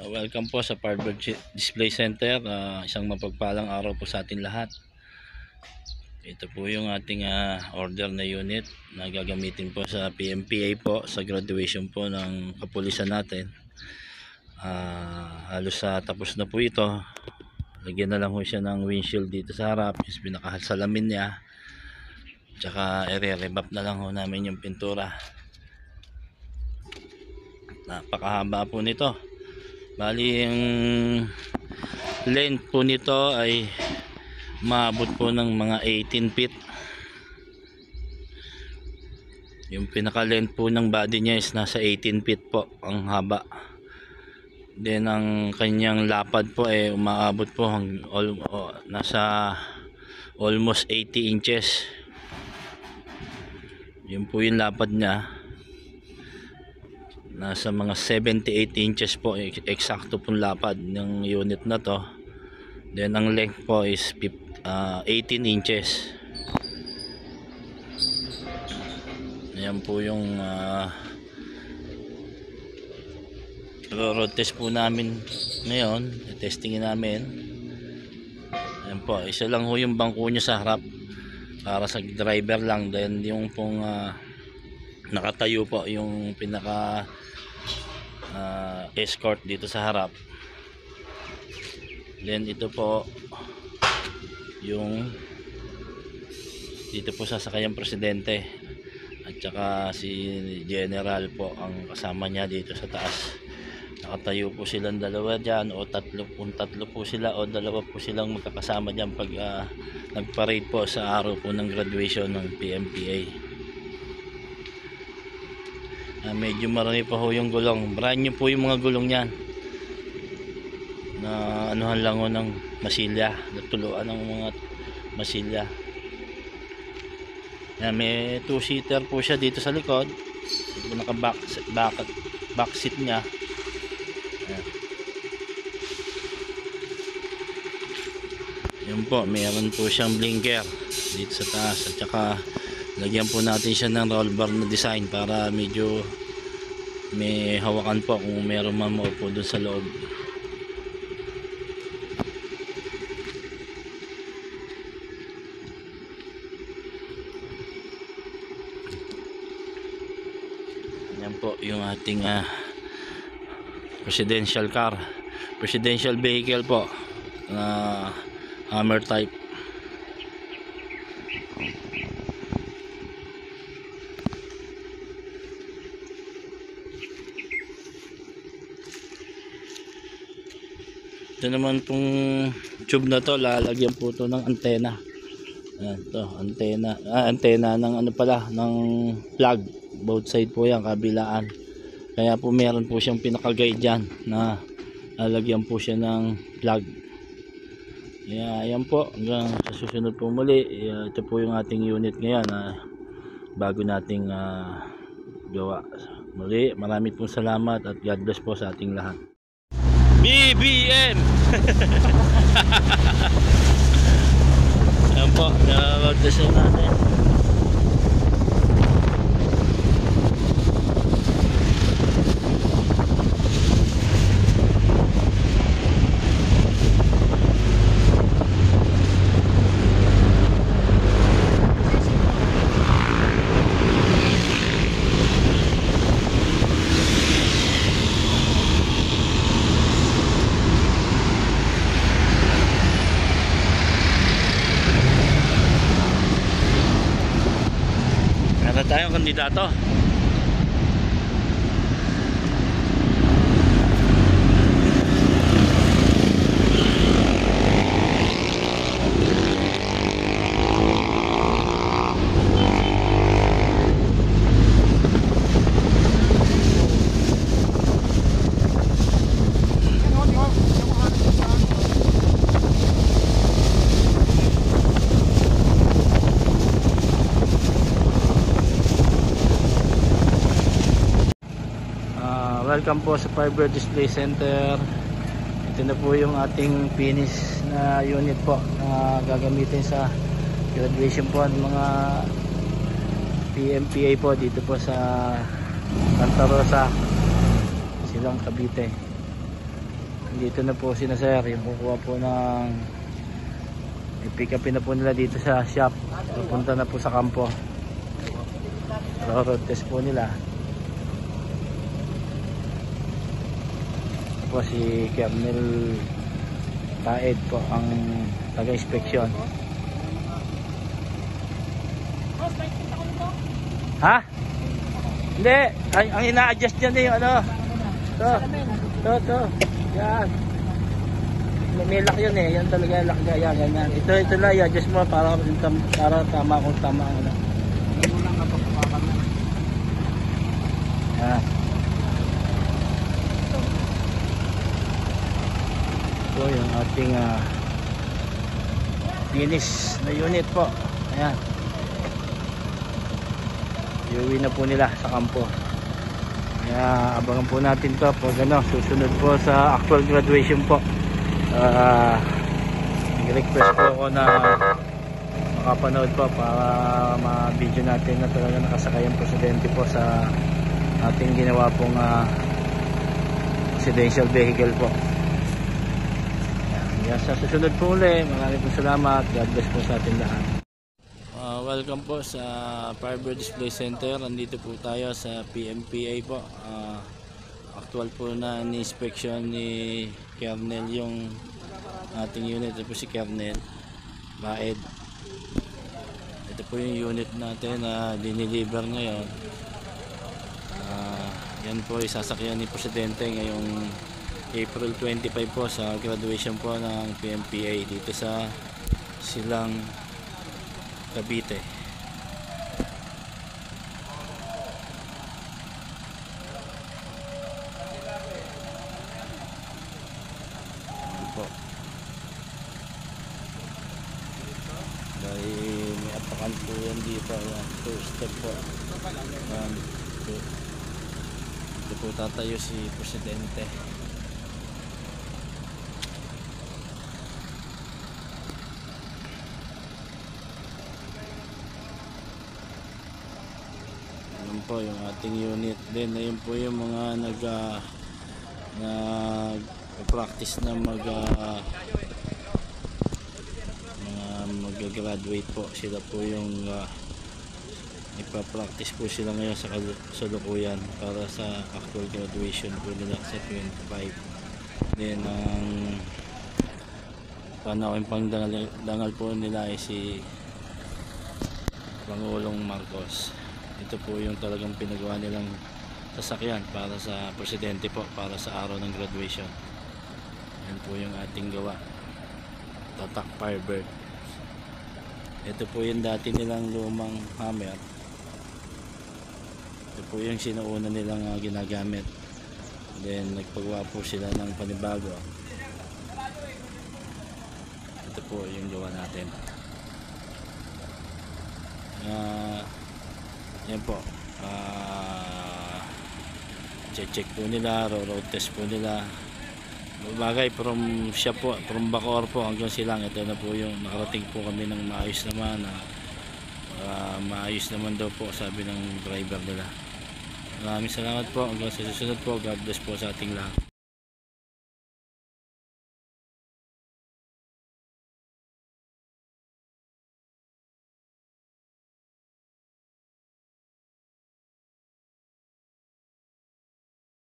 Welcome po sa Firebird Display Center. Isang mapagpalang araw po sa atin lahat. Ito po yung ating order na unit na gagamitin po sa PMPA po sa graduation po ng kapulisan natin. Halos tapos na po ito. Lagyan na lang po siya ng windshield dito sa harap, yung pinakasalamin niya. Tsaka i-revamp na lang po namin yung pintura. Napakahaba po nito. Bali yung length po nito ay maabot po ng mga 18 feet. Yung pinaka length po ng body niya is nasa 18 feet po ang haba. Then ang kanyang lapad po ay umaabot po nasa almost 80 inches. Yun po yung lapad niya. Nasa mga 78 inches po, eksakto pong lapad ng unit na to. Then ang length po is 18 inches. Ayan po yung road test po namin ngayon. Testingin namin. Ayan po, isa lang ho yung bangko niya sa harap para sa driver lang. Then yung pong nakatayo po yung pinaka escort dito sa harap. Then ito po yung dito po sasakayang presidente at saka si general po ang kasama niya dito sa taas. Nakatayo po silang dalawa dyan o tatlo po sila o dalawa po silang magkakasama dyan pag nagparade po sa araw po ng graduation ng PMPA. Medyo marami pa ho yung gulong. Brand new po yung mga gulong niyan. Na anuhan lang ho ng masilya. Natuluan ng mga masilya. May 2-seater po siya dito sa likod. Naka back seat niya. Yan po, mayroon po siyang blinker dito sa taas. At saka lagyan po natin siya ng roll bar na design para medyo may hawakan po kung meron man maupo doon sa loob. Yan po yung ating presidential car, presidential vehicle po na Hammer type. Ito naman pong tube na to, lalagyan po to ng antena. Ayan to, antena ng ng plug. Both side po yan, kabilaan. Kaya po meron po siyang pinaka-guide dyan na lalagyan po siya ng plug. Kaya ayan po, hanggang sa susunod po muli. Ito po yung ating unit ngayon bago nating gawa. Muli, marami pong salamat at God bless po sa ating lahat. BBM! Ayan po, na-road-test natin. Tayong kandidato. Welcome po sa Firebird Display Center. Ito na po yung ating finish na unit po na gagamitin sa graduation po ng mga PMPA po dito po sa Santa Rosa, Silang Cavite. Dito na po sina sir, yung kukuha po ng i-pick upin na po nila dito sa shop. Pupunta na po sa kampo. Road test po nila. Po si Colonel Taed po ang taga-inspeksyon. Ha? Hindi, ang ina-adjust dyan yung ano. To. Yan. May lock yun yan talaga lock gaya ganyan. Ito lang i-adjust mo para tama kung tama ang ano. Yan. Ito yung ating finish na unit po. Ayan. Iuwi na po nila sa kampo. Kaya abangan po natin to pag susunod po sa actual graduation po. Nag-request po ako na makapanood po para ma-video natin na talaga nakasakay ang presidente po sa ating ginawa pong presidential vehicle po. Yan, sa susunod po ulit. Maraming po salamat. God bless po sa ating lahat. Welcome po sa Firebird Display Center. Nandito po tayo sa PMPA po. Actual po na ni-inspection ni Colonel yung ating unit. Ito po si Colonel Taed. Ito po yung unit natin na diniliver ngayon. Yan po isasakyan ni Presidente ngayong April 25 po sa graduation po ng PMPA dito sa Silang Cavite. Ayan po. Dahil may apakan po yan dito. Ayan, first step po. Ayan, dito po tatayo si Presidente. Po yung ating unit din. Ayun po yung mga nag-practice na mag-graduate po. Sila po yung ipa-practice po sila ngayon sa kasalukuyan para sa actual graduation po nila sa 25. Then ang panahon pang dangal po nila ay si Pangulong Marcos. Ito po yung talagang pinagawa nilang sasakyan para sa presidente po, para sa araw ng graduation. Yan po yung ating gawa. Tatak Firebird. Ito po yung dati nilang lumang hammer. Ito po yung sinuuna nilang ginagamit. Then nagpagawa po sila ng panibago. Ito po yung gawa natin. Yan po, check po nila, road test po nila. Bagay from siya po, from Bacoor po hanggang Silang. Ito na po yung nakarating po kami ng maayos naman. Maayos naman daw po sabi ng driver nila. Maraming salamat po. Hanggang sa susunod po. God bless po sa ating lahat.